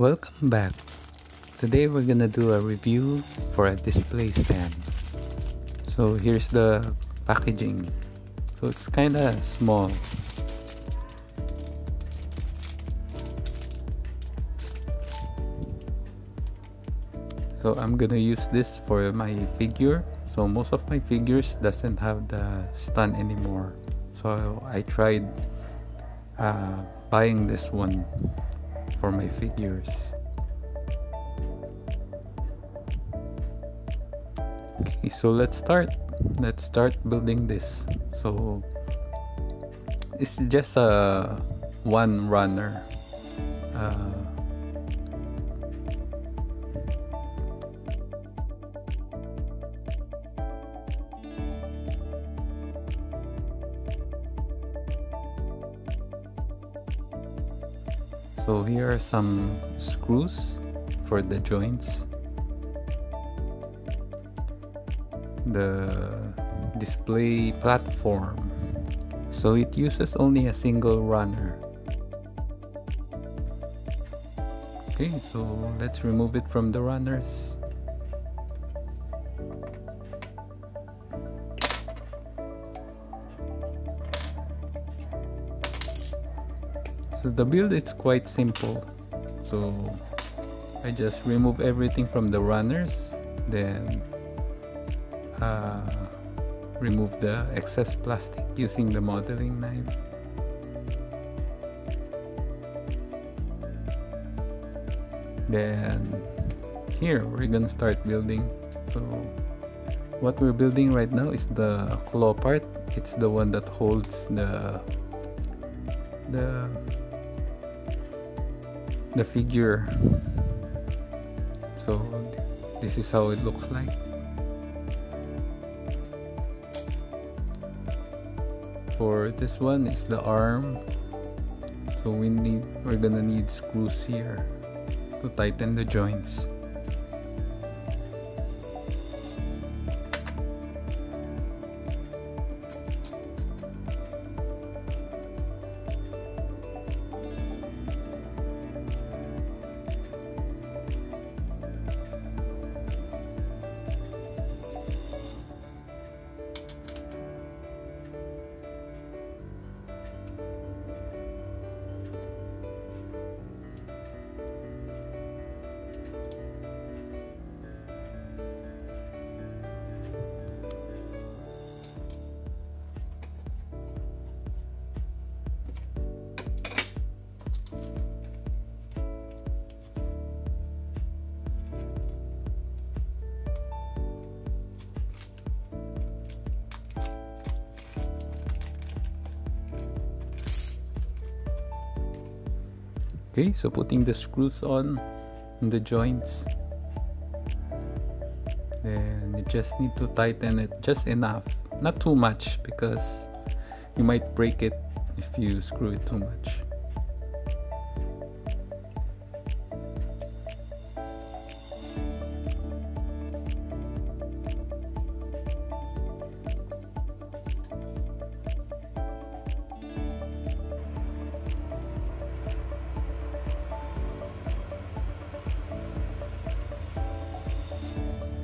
Welcome back. Today we're gonna do a review for a display stand. So here's the packaging. So it's kinda small. So I'm gonna use this for my figure. So most of my figures doesn't have the stand anymore. So I tried buying this one for my figures. Okay, so let's start building this. So this is just a one runner. So here are some screws for the joints. The display platform. So it uses only a single runner. Okay, so let's remove it from the runners. So the build is quite simple. So I just remove everything from the runners, then remove the excess plastic using the modeling knife. Then here we're gonna start building. So what we're building right now is the claw part. It's the one that holds the figure. So this is how it looks like. For this one is the arm. So we're gonna need screws here to tighten the joints. Okay, so putting the screws on the joints, then you just need to tighten it just enough, not too much, because you might break it if you screw it too much.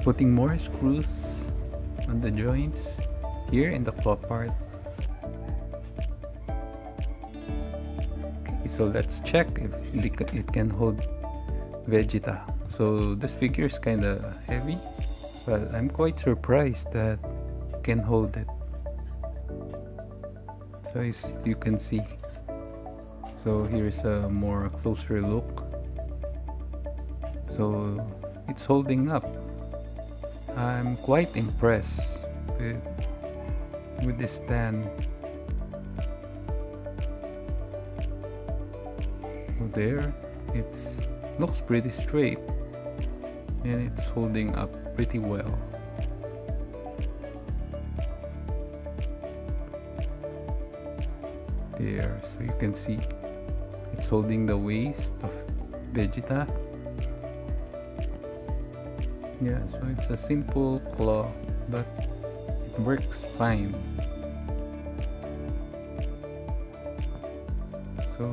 Putting more screws on the joints here in the claw part. Okay, so let's check if it can hold Vegeta. So this figure is kind of heavy, but I'm quite surprised that it can hold it. So as you can see, so here's a more closer look. So it's holding up. I'm quite impressed with this stand. There, it looks pretty straight and it's holding up pretty well. There, so you can see it's holding the waist of Vegeta. Yeah, so it's a simple claw, but it works fine. So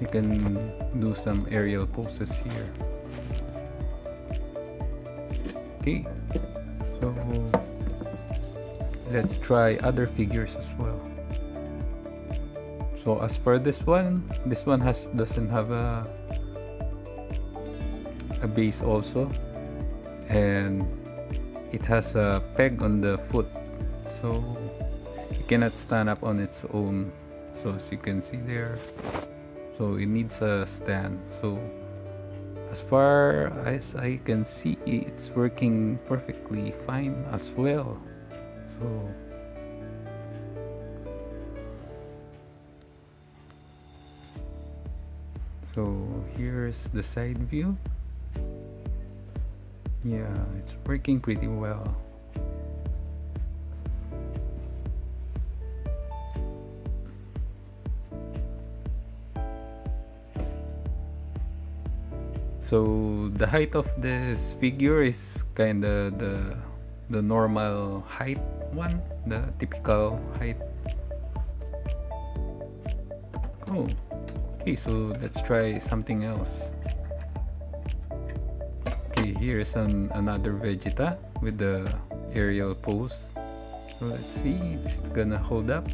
you can do some aerial poses here. Okay, so let's try other figures as well. So as for this one doesn't have a base also, and it has a peg on the foot, so it cannot stand up on its own. So as you can see there, so it needs a stand. So as far as I can see, it's working perfectly fine as well. So here's the side view. Yeah, it's working pretty well. So the height of this figure is kinda the normal height one, the typical height. Oh, okay, so let's try something else. Okay, here's another Vegeta with the aerial pose. So let's see if it's gonna hold up.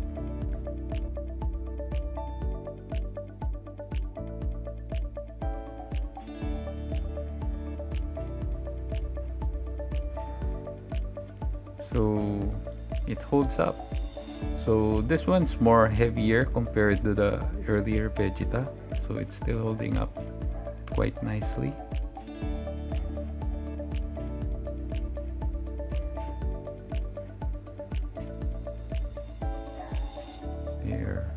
So it holds up. So this one's more heavier compared to the earlier Vegeta, so it's still holding up quite nicely. There.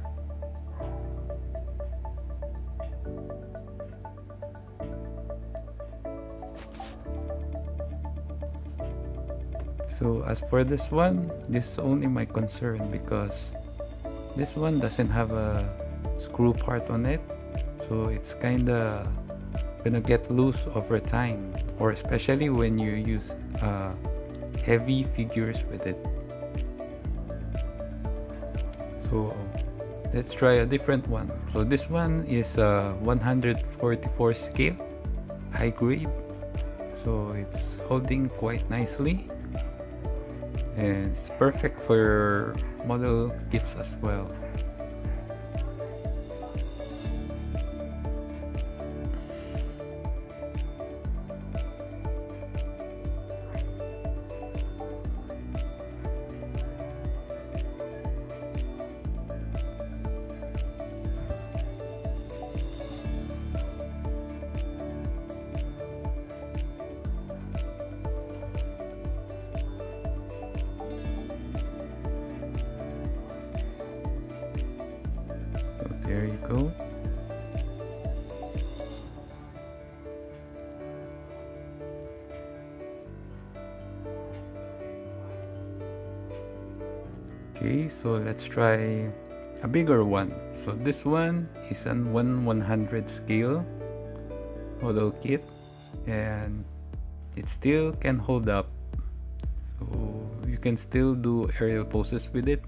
So as for this one, this is only my concern because this one doesn't have a screw part on it, so it's kinda gonna get loose over time, or especially when you use heavy figures with it. So let's try a different one. So this one is a 144 scale, high grade, so it's holding quite nicely. And it's perfect for model kits as well. There you go. Okay, so let's try a bigger one. So this one is an 1/100 scale model kit, and it still can hold up. So you can still do aerial poses with it,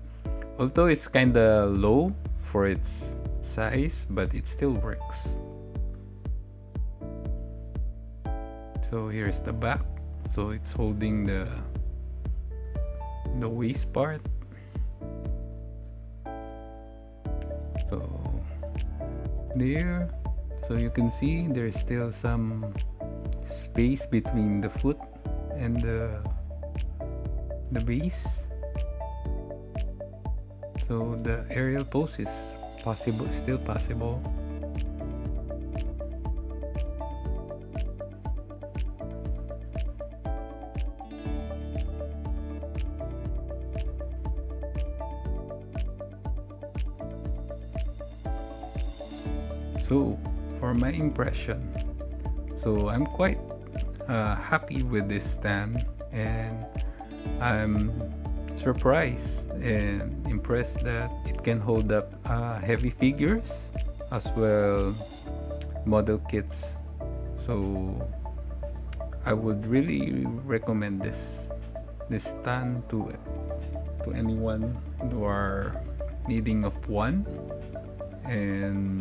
although it's kinda low for its size, but it still works. So here's the back, so it's holding the waist part. So there, so you can see there's still some space between the foot and the base, so the aerial pose is possible, still possible. So for my impression, so I'm quite happy with this stand, and I'm surprised and impressed that it can hold up heavy figures as well model kits. So I would really recommend this stand to anyone who are needing of one. And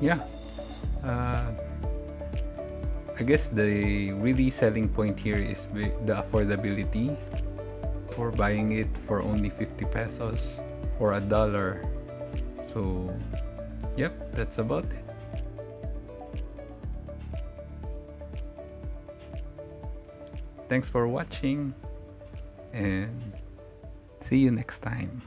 yeah, uh, I guess the really selling point here is the affordability for buying it for only 50 pesos or $1. So yep, that's about it. Thanks for watching and see you next time.